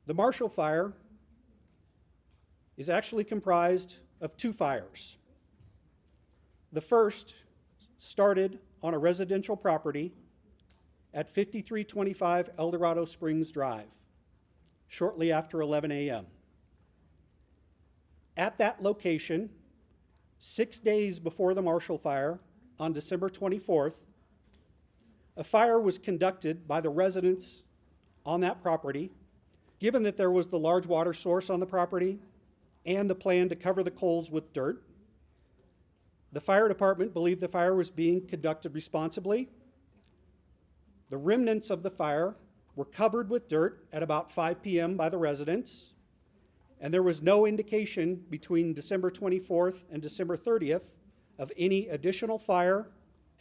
The Marshall Fire is actually comprised of two fires. The first started on a residential property at 5325 Eldorado Springs Drive, shortly after 11 a.m. At that location, 6 days before the Marshall Fire, on December 24th, a fire was conducted by the residents on that property, given that there was the large water source on the property and the plan to cover the coals with dirt. The fire department believed the fire was being conducted responsibly. The remnants of the fire were covered with dirt at about 5 p.m. by the residents, and there was no indication between December 24th and December 30th of any additional fire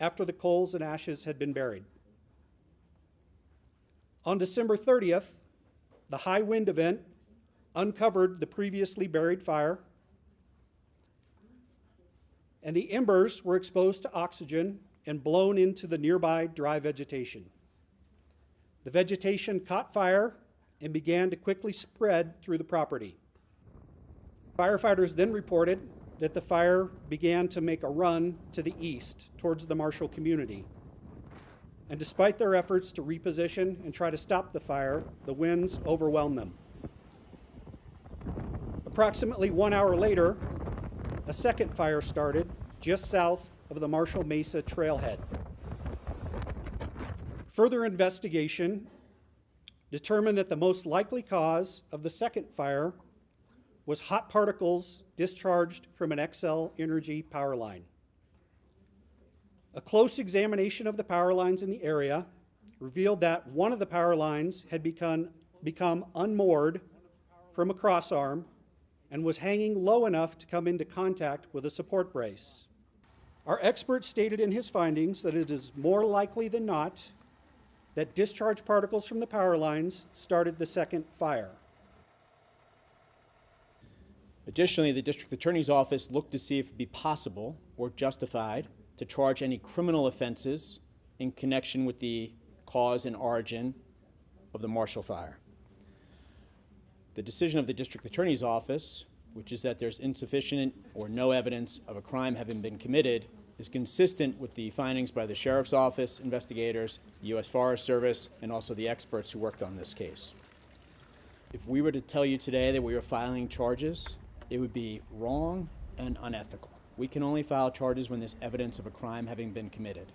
after the coals and ashes had been buried. On December 30th, the high wind event uncovered the previously buried fire, and the embers were exposed to oxygen and blown into the nearby dry vegetation. The vegetation caught fire and began to quickly spread through the property. Firefighters then reported that the fire began to make a run to the east towards the Marshall community. And despite their efforts to reposition and try to stop the fire, the winds overwhelmed them. Approximately 1 hour later, a second fire started just south of the Marshall Mesa trailhead. Further investigation determined that the most likely cause of the second fire was hot particles discharged from an Xcel Energy power line. A close examination of the power lines in the area revealed that one of the power lines had become unmoored from a crossarm and was hanging low enough to come into contact with a support brace. Our expert stated in his findings that it is more likely than not that discharge particles from the power lines started the second fire. Additionally, the District Attorney's Office looked to see if it would be possible or justified to charge any criminal offenses in connection with the cause and origin of the Marshall Fire. The decision of the District Attorney's Office, which is that there's insufficient or no evidence of a crime having been committed, is consistent with the findings by the Sheriff's Office, investigators, the U.S. Forest Service, and also the experts who worked on this case. If we were to tell you today that we were filing charges, it would be wrong and unethical. We can only file charges when there's evidence of a crime having been committed.